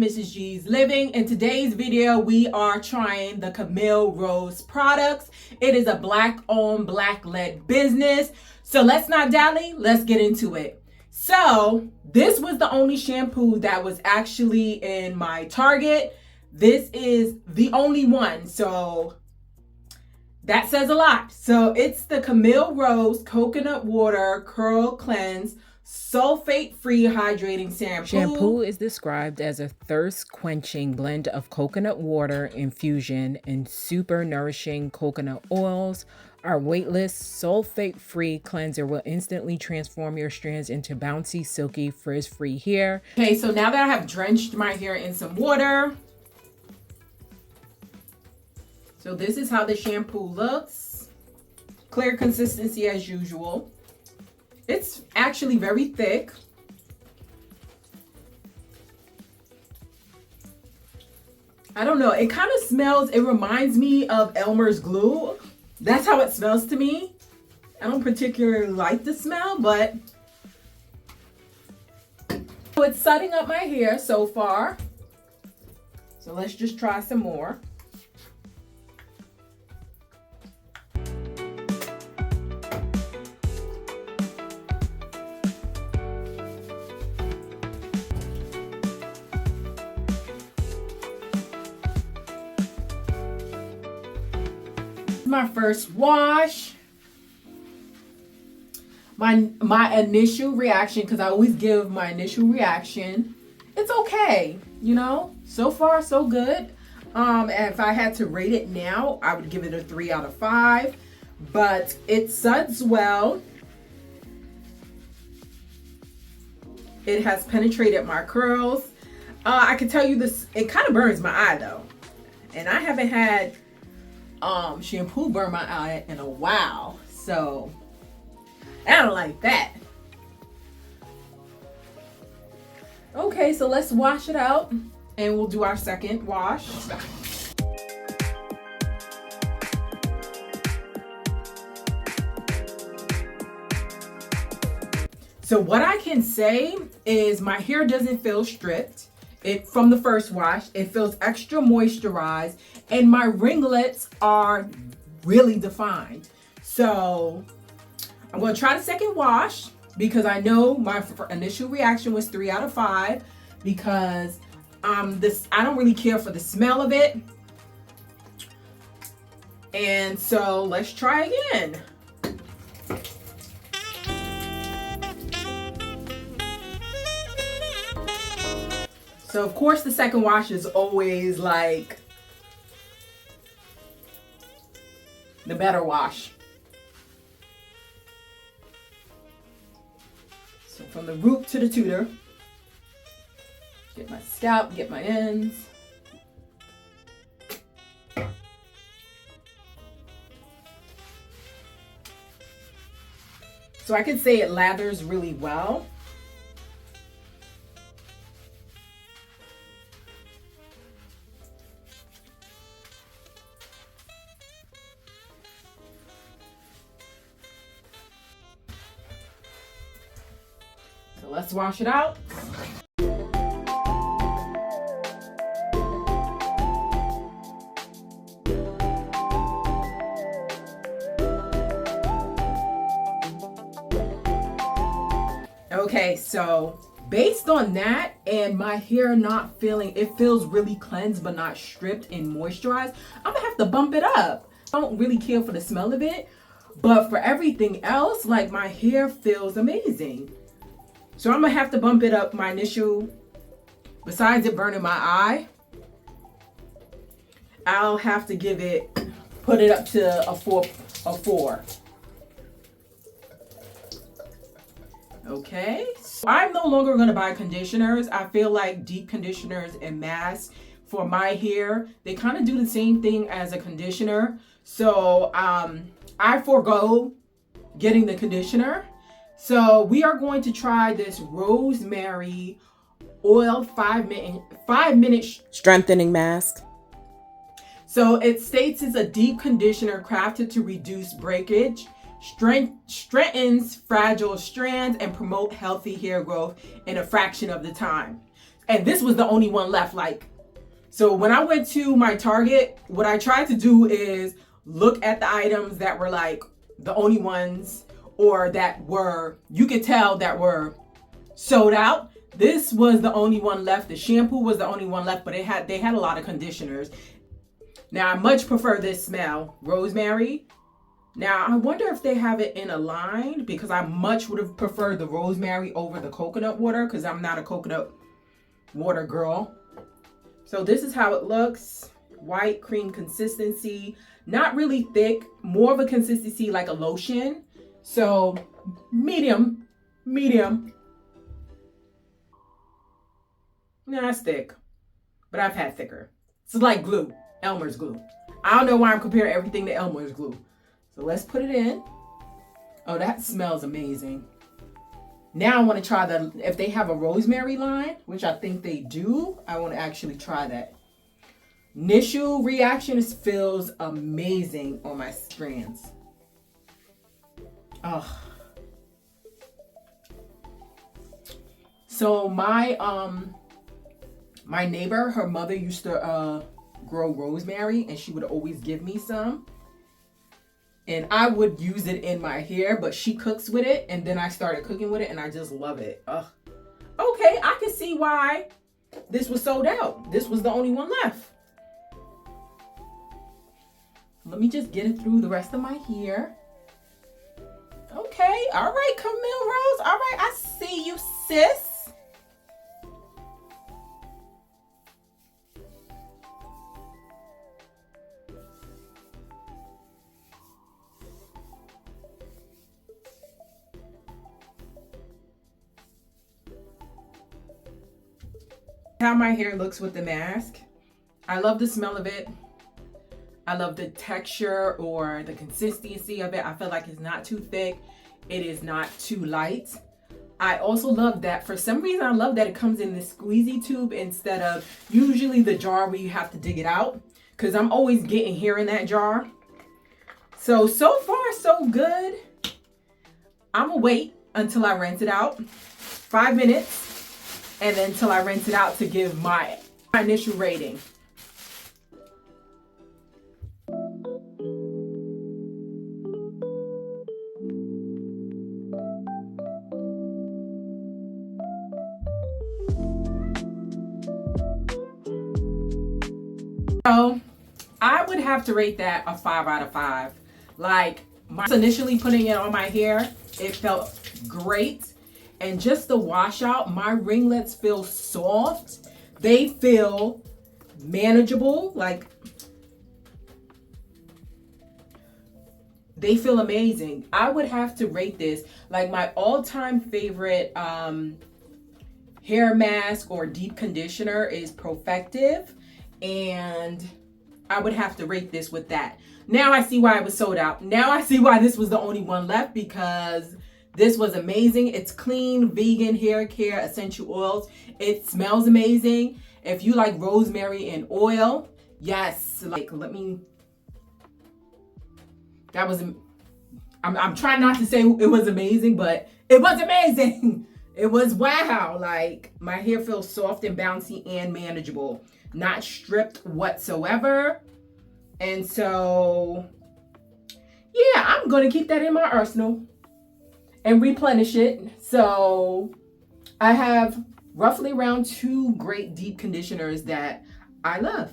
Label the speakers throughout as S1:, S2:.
S1: Mrs. G's Living. In today's video, we are trying the Camille Rose products. It is a black-owned, black-led business. So let's not dally, let's get into it. So this was the only shampoo that was actually in my Target. This is the only one, so that says a lot. So it's the Camille Rose Coconut Water Curl Cleanse Sulfate-Free Hydrating Shampoo.
S2: Shampoo is described as a thirst-quenching blend of coconut water infusion and super nourishing coconut oils. Our weightless, sulfate-free cleanser will instantly transform your strands into bouncy, silky, frizz-free hair.
S1: Okay, so now that I have drenched my hair in some water, so this is how the shampoo looks. Clear consistency as usual. It's actually very thick. I don't know, it kind of smells, it reminds me of Elmer's glue. That's how it smells to me. I don't particularly like the smell, but so it's setting up my hair so far. So let's just try some more. My first wash. My initial reaction, because I always give my initial reaction, it's okay, you know, so far so good. And if I had to rate it now, I would give it a 3 out of 5, but it suds well. It has penetrated my curls. I can tell you this, it kind of burns my eye though, and I haven't had shampoo burn my eye in a while, so I don't like that. Okay, so let's wash it out and we'll do our second wash. So what I can say is my hair doesn't feel stripped. From the first wash, it feels extra moisturized, and my ringlets are really defined. So I'm going to try the second wash because I know my initial reaction was 3 out of 5 because I don't really care for the smell of it. And so let's try again. So of course the second wash is always like the better wash. So from the root to the tutor, get my scalp, get my ends. So I can say it lathers really well. So let's wash it out. Okay, so based on that and my hair not feeling, it feels really cleansed but not stripped and moisturized, I'm gonna have to bump it up. I don't really care for the smell of it, but for everything else, like my hair feels amazing. So I'm gonna have to bump it up. My initial, besides it burning my eye, I'll have to put it up to a 4. Okay, so I'm no longer gonna buy conditioners. I feel like deep conditioners and masks for my hair, they kind of do the same thing as a conditioner. So I forego getting the conditioner. So we are going to try this rosemary oil 5-minute
S2: Strengthening mask.
S1: So it states it's a deep conditioner crafted to reduce breakage, strengthens fragile strands, and promote healthy hair growth in a fraction of the time. And this was the only one left. Like, so when I went to my Target, what I tried to do is look at the items that were like the only ones, or that were, you could tell that were sold out. This was the only one left. The shampoo was the only one left, but they had a lot of conditioners. Now I much prefer this smell, rosemary. Now I wonder if they have it in a line, because I much would have preferred the rosemary over the coconut water, because I'm not a coconut water girl. So this is how it looks. White cream consistency, not really thick, more of a consistency like a lotion. So medium. Nah, it's thick, but I've had thicker. It's like glue, Elmer's glue. I don't know why I'm comparing everything to Elmer's glue. So let's put it in. Oh, that smells amazing. Now I want to try if they have a rosemary line, which I think they do. I want to actually try that. Initial reaction feels amazing on my strands. Oh. So my neighbor, her mother used to grow rosemary, and she would always give me some. And I would use it in my hair, but she cooks with it, and then I started cooking with it, and I just love it. Ugh. Okay, I can see why this was sold out. This was the only one left. Let me just get it through the rest of my hair. Okay, all right, Camille Rose. All right, I see you, sis. How my hair looks with the mask. I love the smell of it. I love the texture or the consistency of it. I feel like it's not too thick. It is not too light. I also love that, for some reason, I love that it comes in this squeezy tube instead of usually the jar where you have to dig it out, because I'm always getting hair in that jar. So far, so good. I'm gonna wait until I rinse it out, 5 minutes, and then until I rinse it out to give my initial rating. So I would have to rate that a 5 out of 5. Like, initially putting it on my hair, it felt great. And just the washout, my ringlets feel soft. They feel manageable. Like, they feel amazing. I would have to rate this like my all-time favorite hair mask or deep conditioner is Profective. And I would have to rate this with that. Now I see why it was sold out. Now I see why this was the only one left, because this was amazing. It's clean, vegan hair care, essential oils. It smells amazing. If you like rosemary and oil, yes. Like, I'm trying not to say it was amazing, but it was amazing. It was wow. Like, my hair feels soft and bouncy and manageable. Not stripped whatsoever. And so, yeah, I'm going to keep that in my arsenal and replenish it. So I have roughly around 2 great deep conditioners that I love.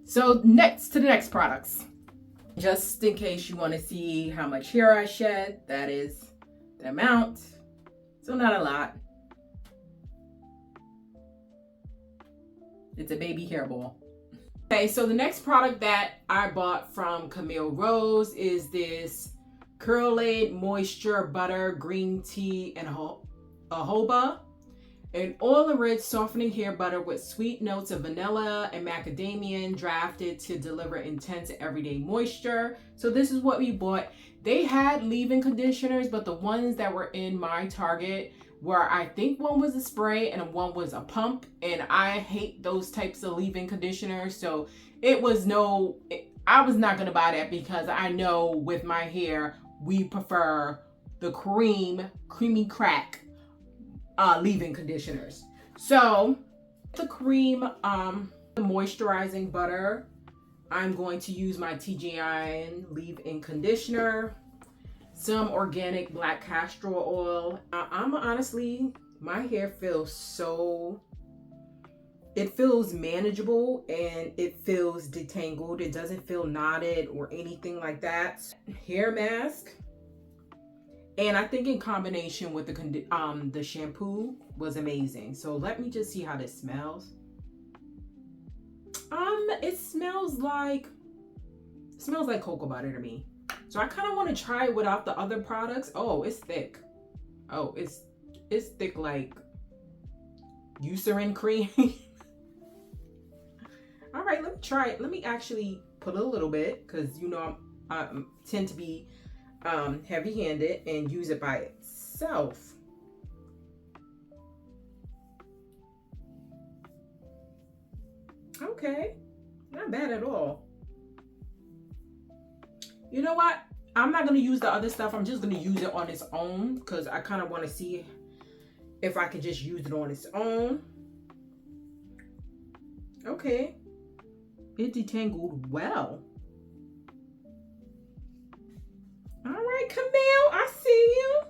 S1: So next to the next products. Just in case you want to see how much hair I shed, that is the amount. So not a lot. It's a baby hairball. Okay, so the next product that I bought from Camille Rose is this Curlaide Moisture Butter Green Tea and Jojoba. An oil-enriched softening hair butter with sweet notes of vanilla and macadamia, drafted to deliver intense everyday moisture. So this is what we bought. They had leave-in conditioners, but the ones that were in my Target were, I think one was a spray and one was a pump, and I hate those types of leave-in conditioners. So I was not gonna buy that, because I know with my hair we prefer the creamy crack leave-in conditioners. So the cream, the moisturizing butter, I'm going to use my TGI leave-in conditioner, some organic black castor oil. I'm honestly, my hair feels so, it feels manageable and it feels detangled. It doesn't feel knotted or anything like that. Hair mask. And I think in combination with the shampoo was amazing. So let me just see how this smells. It smells like cocoa butter to me. So I kind of want to try it without the other products. Oh, it's thick. Oh, it's thick like Eucerin cream. All right, let me try it. Let me actually put a little bit, because you know I tend to be heavy-handed and use it by itself. Okay, not bad at all. You know what? I'm not going to use the other stuff. I'm just going to use it on its own, because I kind of want to see if I can just use it on its own. Okay. It detangled well. All right, Camille, I see you.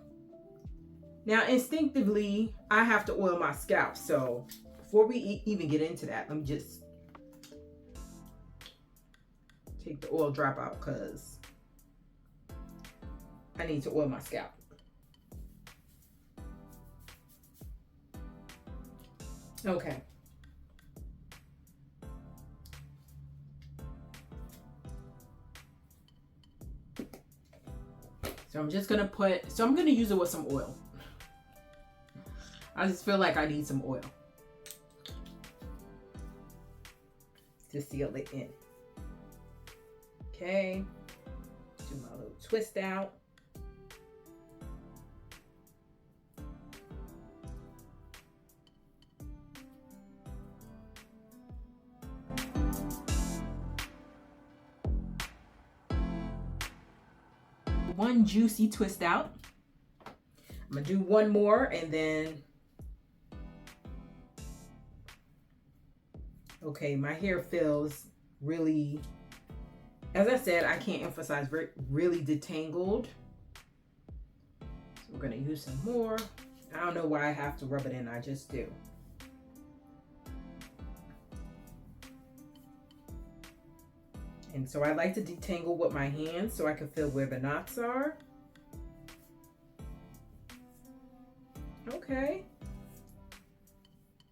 S1: Now, instinctively, I have to oil my scalp. So before we even get into that, let me just take the oil drop out, because I need to oil my scalp. Okay. So I'm just gonna I'm gonna use it with some oil. I just feel like I need some oil to seal it in. Okay, do my little twist out. One juicy twist out. I'm gonna do one more, and then okay, my hair feels really, as I said, I can't emphasize, really detangled. So we're gonna use some more. I don't know why I have to rub it in, I just do. And so I like to detangle with my hands so I can feel where the knots are. Okay.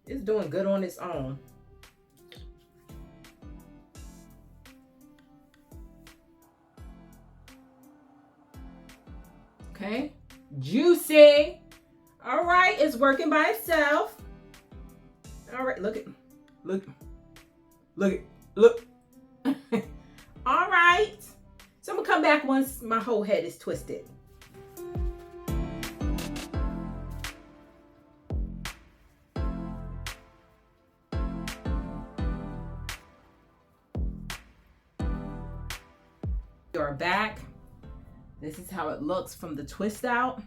S1: It's doing good on its own. Okay. Juicy. All right, it's working by itself. All right, look. All right, so I'm gonna come back once my whole head is twisted. We are back. This is how it looks from the twist out.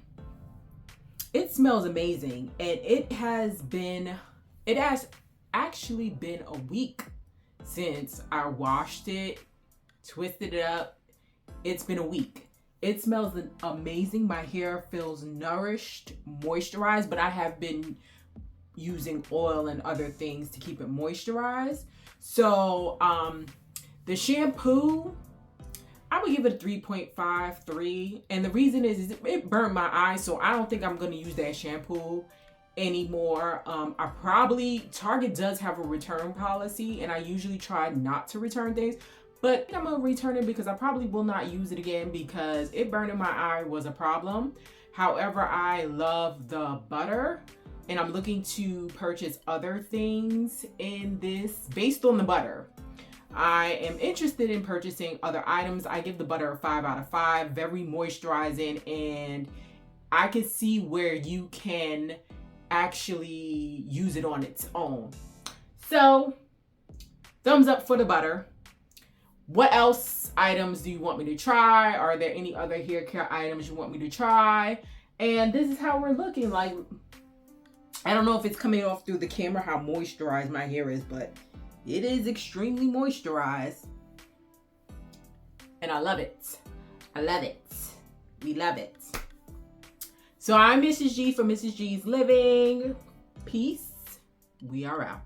S1: It smells amazing, and it has actually been a week since I washed it, twisted it up. It's been a week. It smells amazing. My hair feels nourished, moisturized, but I have been using oil and other things to keep it moisturized. So the shampoo, I would give it a 3.5, 3. And the reason is it burned my eyes, so I don't think I'm going to use that shampoo anymore. Target does have a return policy, and I usually try not to return things, but I'm gonna return it because I probably will not use it again because it burning my eye was a problem. However, I love the butter, and I'm looking to purchase other things in this based on the butter. I am interested in purchasing other items. I give the butter a 5 out of 5, very moisturizing, and I can see where you can actually use it on its own. So, thumbs up for the butter. What else items do you want me to try? Are there any other hair care items you want me to try? And this is how we're looking. Like, I don't know if it's coming off through the camera how moisturized my hair is, but it is extremely moisturized. And I love it. I love it. We love it. So I'm Mrs. G for Mrs. G's Living. Peace. We are out.